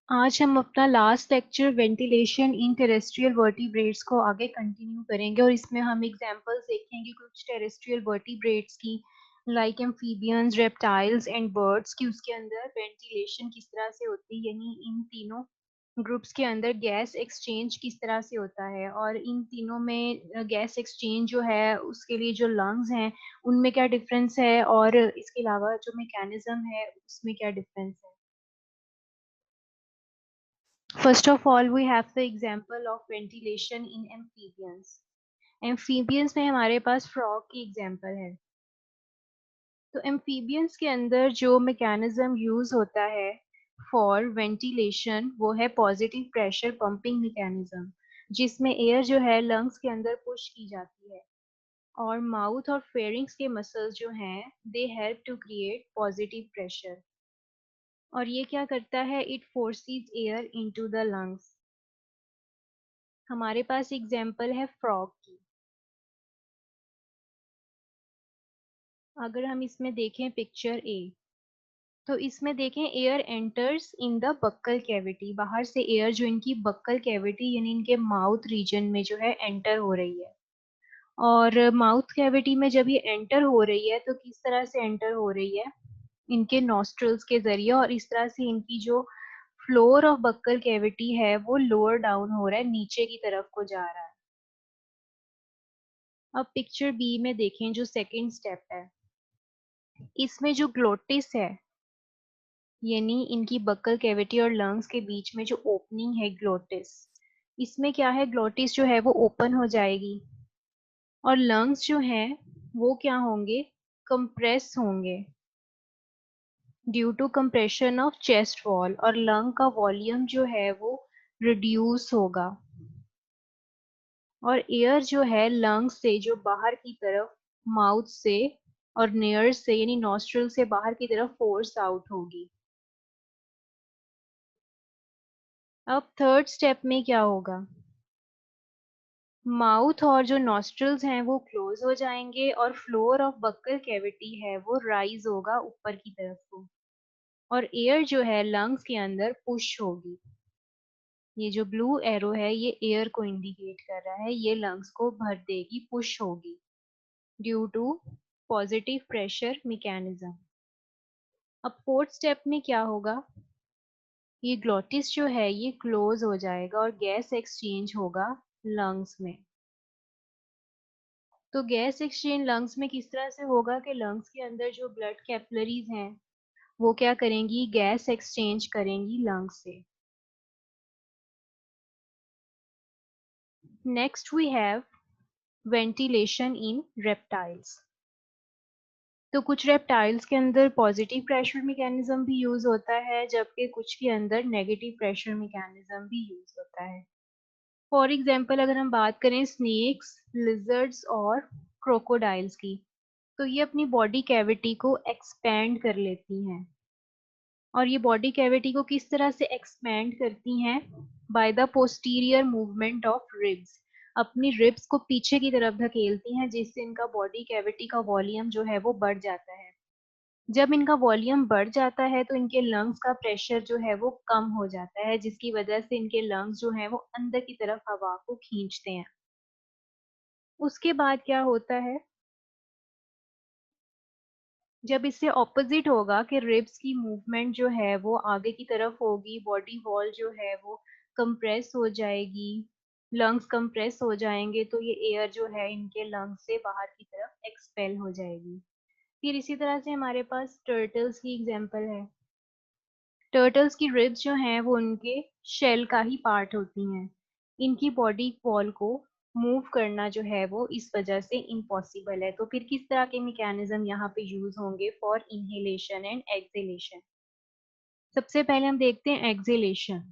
आज हम अपना last lecture ventilation in terrestrial vertebrates को आगे कंटिन्यू करेंगे और इसमें हम एग्जांपल्स देखेंगे कुछ टेरेस्ट्रियल वर्टिब्रेट्स की, like amphibians, reptiles and birds की। उसके अंदर वेंटिलेशन किस तरह से होती है, यानी इन तीनों ग्रुप्स के अंदर गैस एक्सचेंज किस तरह से होता है, और इन तीनों में गैस एक्सचेंज जो है उसके लिए जो लंग्स हैं उनमें क्या डिफरेंस है, और इसके अलावा जो मैकेनिज्म है उसमें क्या डिफरेंस है। First of all, we have the example of ventilation in amphibians. Amphibians में हमारे पास frog की एग्जाम्पल है। तो amphibians के अंदर जो मैकेनिज्म यूज होता है फॉर वेंटिलेशन वो है पॉजिटिव प्रेशर पंपिंग मैकेनिज्म, जिसमें एयर जो है लंग्स के अंदर पुश की जाती है, और माउथ और फेरिंग्स के मसल्स जो हैं they help to create positive pressure. और ये क्या करता है, it forces air into the lungs. हमारे पास एग्जाम्पल है फ्रॉग की। अगर हम इसमें देखें पिक्चर ए, तो इसमें देखें air enters in the buccal cavity, बाहर से एयर जो इनकी बक्कल कैविटी यानी इनके माउथ रीजन में जो है एंटर हो रही है। और माउथ कैविटी में जब ये एंटर हो रही है तो किस तरह से एंटर हो रही है, इनके नॉस्ट्रल्स के जरिए, और इस तरह से इनकी जो फ्लोर ऑफ बक्कल कैविटी है वो लोअर डाउन हो रहा है, नीचे की तरफ को जा रहा है। अब पिक्चर बी में देखें जो सेकंड स्टेप है, इसमें जो ग्लोटिस है यानी इनकी बक्कल कैविटी और लंग्स के बीच में जो ओपनिंग है ग्लोटिस, इसमें क्या है, ग्लोटिस जो है वो ओपन हो जाएगी, और लंग्स जो हैं वो क्या होंगे, कंप्रेस होंगे due to compression of chest wall, और लंग का वॉल्यूम जो है वो रिड्यूस होगा, और एयर जो है लंग से जो बाहर की तरफ माउथ से और नेयर से यानी नॉस्ट्रल से बाहर की तरफ फोर्स आउट होगी। अब थर्ड स्टेप में क्या होगा, माउथ और जो नॉस्ट्रल्स हैं वो क्लोज हो जाएंगे और फ्लोर ऑफ बक्कल कैविटी है वो राइज होगा ऊपर की तरफ को, और एयर जो है लंग्स के अंदर पुश होगी। ये जो ब्लू एरो है ये एयर को इंडिकेट कर रहा है, ये लंग्स को भर देगी, पुश होगी due to positive pressure mechanism. अब फोर्थ स्टेप में क्या होगा, ये ग्लोटिस जो है ये क्लोज हो जाएगा और गैस एक्सचेंज होगा लंग्स में। तो गैस एक्सचेंज लंग्स में किस तरह से होगा कि लंग्स के अंदर जो ब्लड कैपिलरीज हैं वो क्या करेंगी, गैस एक्सचेंज करेंगी लंग्स से। Next we have ventilation in reptiles. तो कुछ रेप्टाइल्स के अंदर पॉजिटिव प्रेशर मैकेनिज्म भी यूज होता है, जबकि कुछ के अंदर नेगेटिव प्रेशर मैकेनिज्म भी यूज होता है। फॉर एग्जाम्पल अगर हम बात करें स्नेक्स, लिजर्ड्स और क्रोकोडाइल्स की, तो ये अपनी बॉडी कैविटी को एक्सपैंड कर लेती हैं। और ये बॉडी कैविटी को किस तरह से एक्सपैंड करती हैं, by the posterior movement of ribs, अपनी रिब्स को पीछे की तरफ धकेलती हैं, जिससे इनका बॉडी कैविटी का वॉल्यूम जो है वो बढ़ जाता है। जब इनका वॉल्यूम बढ़ जाता है तो इनके लंग्स का प्रेशर जो है वो कम हो जाता है, जिसकी वजह से इनके लंग्स जो है वो अंदर की तरफ हवा को खींचते हैं। उसके बाद क्या होता है, जब इससे ऑपोजिट होगा कि रिब्स की मूवमेंट जो है वो आगे की तरफ होगी, बॉडी वॉल जो है वो कंप्रेस हो जाएगी, लंग्स कंप्रेस हो जाएंगे, तो ये एयर जो है इनके लंग्स से बाहर की तरफ एक्सपेल हो जाएगी। फिर इसी तरह से हमारे पास टर्टल्स की एग्जांपल है। टर्टल्स की रिब्स जो हैं वो उनके शेल का ही पार्ट होती हैं। इनकी बॉडी वॉल को मूव करना जो है वो इस वजह से इम्पॉसिबल है। तो फिर किस तरह के मैकेनिज्म यहाँ पे यूज होंगे फॉर इनहेलेशन एंड एक्सहेलेशन। सबसे पहले हम देखते हैं एक्सहेलेशन।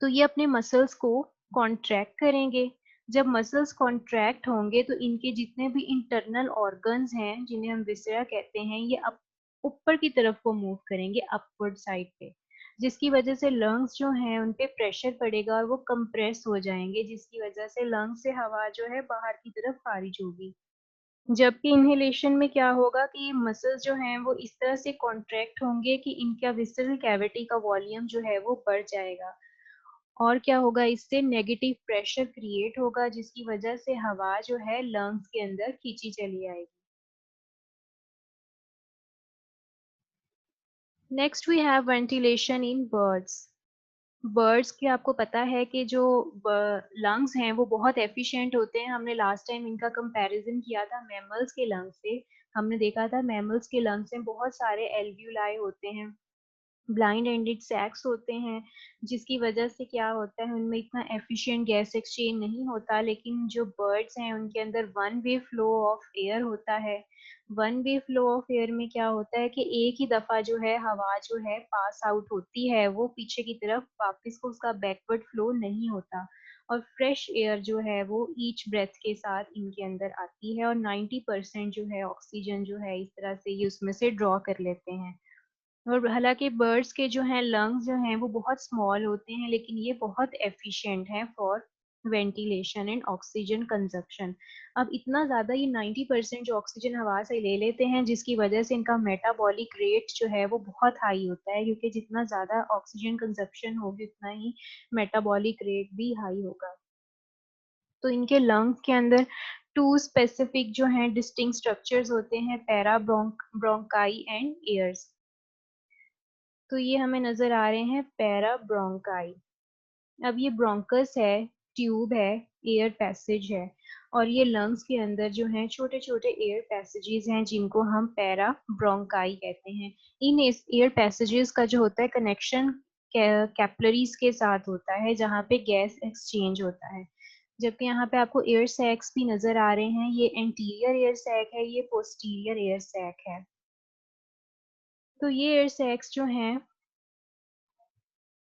तो ये अपने मसल्स को कॉन्ट्रैक्ट करेंगे। जब मसल्स कॉन्ट्रैक्ट होंगे तो इनके जितने भी इंटरनल ऑर्गन्स हैं जिन्हें हम विसरा कहते हैं, ये अप ऊपर की तरफ को मूव करेंगे, अपवर्ड साइड पे, जिसकी वजह से लंग्स जो हैं उन पे प्रेशर पड़ेगा और वो कंप्रेस हो जाएंगे, जिसकी वजह से लंग्स से हवा जो है बाहर की तरफ खारिज होगी। जबकि इन्हेलेशन में क्या होगा कि मसल्स जो हैं वो इस तरह से कॉन्ट्रैक्ट होंगे कि इनका विसरल कैविटी का वॉल्यूम जो है वो बढ़ जाएगा। और क्या होगा, इससे नेगेटिव प्रेशर क्रिएट होगा जिसकी वजह से हवा जो है लंग्स के अंदर खींची चली आएगी। Next we have ventilation in birds. Birds के आपको पता है कि जो लंग्स हैं वो बहुत एफिशिएंट होते हैं। हमने लास्ट टाइम इनका कंपैरिजन किया था मैमल्स के लंग्स से। हमने देखा था मैमल्स के लंग्स में बहुत सारे एल्वियोलाई होते हैं, ब्लाइंड एंडेड सैक्स होते हैं, जिसकी वजह से क्या होता है उनमें इतना एफिशिएंट गैस एक्सचेंज नहीं होता। लेकिन जो बर्ड्स हैं उनके अंदर one way flow of air होता है। One way flow of air में क्या होता है कि एक ही दफा जो है हवा जो है पास आउट होती है, वो पीछे की तरफ वापस को उसका बैकवर्ड फ्लो नहीं होता। और फ्रेश एयर जो है वो ईच ब्रेथ के साथ इनके अंदर आती है और 90% जो है ऑक्सीजन जो है इस तरह से ये उसमें से ड्रॉ कर लेते हैं। और हालांकि बर्ड्स के जो हैं लंग्स जो हैं वो बहुत स्मॉल होते हैं, लेकिन ये बहुत एफिशिएंट हैं for ventilation and oxygen consumption. अब इतना ज़्यादा ये 90% जो ऑक्सीजन हवा से ले लेते हैं, जिसकी वजह से इनका मेटाबॉलिक रेट जो है वो बहुत हाई होता है, क्योंकि जितना ज़्यादा ऑक्सीजन कंजप्शन होगी उतना ही मेटाबॉलिक रेट भी हाई होगा। तो इनके लंग्स के अंदर टू स्पेसिफिक जो हैं डिस्टिंक्ट स्ट्रक्चर्स होते हैं, पैरा ब्रोंकाई एंड एयर्स। तो ये हमें नजर आ रहे हैं पैरा ब्रोंकाई। अब ये ब्रोंकस है, ट्यूब है, एयर पैसेज है, और ये लंग्स के अंदर जो हैं छोटे छोटे एयर पैसेजेस हैं जिनको हम पैरा ब्रोंकाई कहते हैं। इन एयर पैसेजेस का जो होता है कनेक्शन कैपिलरीज के साथ होता है, जहाँ पे गैस एक्सचेंज होता है। जबकि यहाँ पे आपको एयर सैक्स भी नजर आ रहे हैं, ये एंटीरियर एयर सैक है, ये पोस्टीरियर एयर सैक है। तो ये एयर सैक्स जो हैं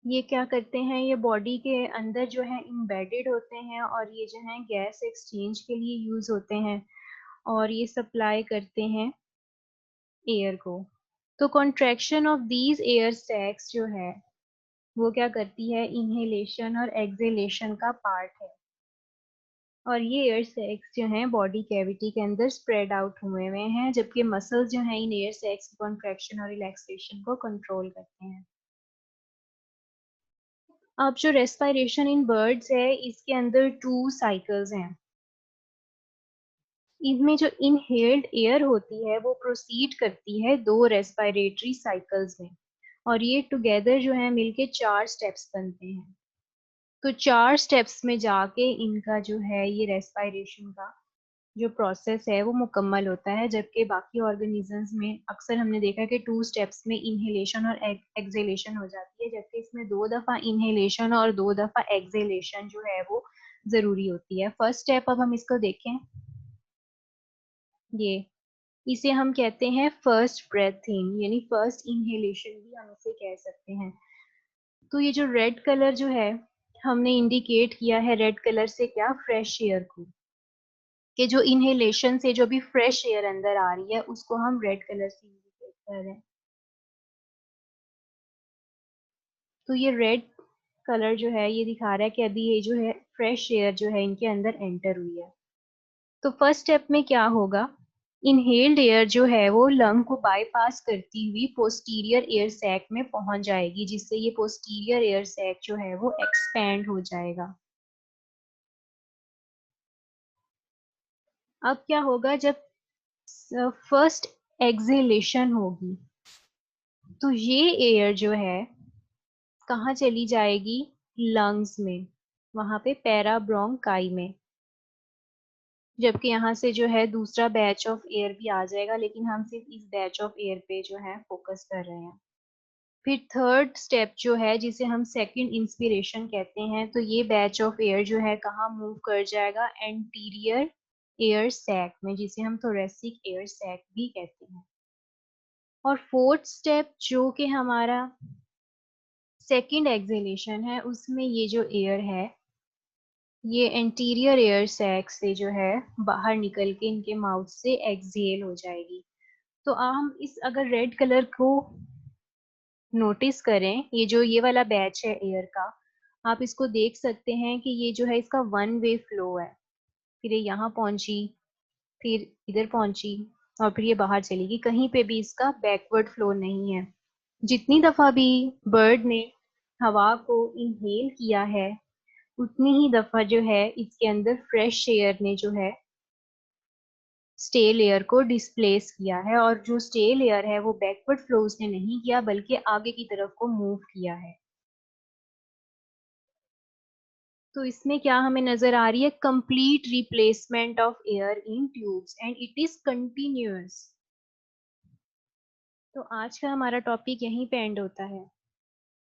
ये क्या करते हैं, ये बॉडी के अंदर जो है इम्बेडेड होते हैं और ये जो है गैस एक्सचेंज के लिए यूज होते हैं और ये सप्लाई करते हैं एयर को। तो contraction of these air sacs जो है वो क्या करती है, इनहेलेशन और एक्सहेलेशन का पार्ट है। और ये एयर सैक्स जो हैं बॉडी कैविटी के अंदर स्प्रेड आउट हुए हुए हैं, जबकि मसल्स जो हैं इन एयर सैक्स की कॉन्ट्रैक्शन और रिलैक्सेशन को कंट्रोल करते हैं। अब जो रेस्पिरेशन इन बर्ड्स है इसके अंदर टू साइकिल्स हैं। इनमें जो इनहेल्ड एयर होती है वो प्रोसीड करती है दो रेस्पिरेटरी साइकिल्स में, और ये टुगेदर जो है मिलके चार स्टेप्स बनते हैं। तो चार स्टेप्स में जाके इनका जो है ये रेस्पिरेशन का जो प्रोसेस है वो मुकम्मल होता है। जबकि बाकी ऑर्गेनिजम्स में अक्सर हमने देखा है कि टू स्टेप्स में इनहेलेशन और एक्सहेलेशन हो जाती है, जबकि इसमें दो दफा इनहेलेशन और दो दफा एक्सहेलेशन जो है वो जरूरी होती है। फर्स्ट स्टेप अब हम इसको देखें, ये इसे हम कहते हैं फर्स्ट ब्रेथ इन, यानी फर्स्ट इनहेलेशन भी हम इसे कह सकते हैं। तो ये जो रेड कलर जो है हमने इंडिकेट किया है रेड कलर से क्या, फ्रेश एयर को, कि जो इनहेलेशन से जो भी फ्रेश एयर अंदर आ रही है उसको हम रेड कलर से इंडिकेट कर रहे हैं। तो ये रेड कलर जो है ये दिखा रहा है कि अभी ये जो है फ्रेश एयर जो है इनके अंदर एंटर हुई है। तो फर्स्ट स्टेप में क्या होगा, इनहेल्ड एयर जो है वो लंग को बाईपास करती हुई पोस्टीरियर एयर सैक में पहुंच जाएगी, जिससे ये पोस्टीरियर एयर सैक जो है वो एक्सपैंड हो जाएगा। अब क्या होगा जब फर्स्ट एक्सहेलेशन होगी, तो ये एयर जो है कहाँ चली जाएगी, लंग्स में, वहां पे पैरा ब्रोंकाई में। जबकि यहाँ से जो है दूसरा बैच ऑफ एयर भी आ जाएगा, लेकिन हम सिर्फ इस बैच ऑफ एयर पे जो है फोकस कर रहे हैं। फिर थर्ड स्टेप जो है जिसे हम सेकंड इंस्पिरेशन कहते हैं, तो ये बैच ऑफ एयर जो है कहाँ मूव कर जाएगा, एंटीरियर एयर सैक में, जिसे हम थोरेसिक एयर सैक भी कहते हैं। और फोर्थ स्टेप जो कि हमारा सेकंड एक्सहेलेशन है, उसमें ये जो एयर है ये एंटीरियर एयर सैक से जो है बाहर निकल के इनके माउथ से एक्सहेल हो जाएगी। तो हम इस अगर रेड कलर को नोटिस करें, ये जो ये वाला बैच है एयर का, आप इसको देख सकते हैं कि ये जो है इसका वन वे फ्लो है। फिर ये यहाँ पहुंची, फिर इधर पहुंची और फिर ये बाहर चली गई, कहीं पे भी इसका बैकवर्ड फ्लो नहीं है। जितनी दफा भी बर्ड ने हवा को इनहेल किया है, उतनी ही दफा जो है इसके अंदर फ्रेश एयर ने जो है स्टे लेयर को डिस्प्लेस किया है, और जो स्टे लेयर है वो बैकवर्ड फ्लो उसने नहीं किया बल्कि आगे की तरफ को मूव किया है। तो इसमें क्या हमें नजर आ रही है, complete replacement of air in tubes and it is continuous. तो आज का हमारा टॉपिक यहीं पे एंड होता है।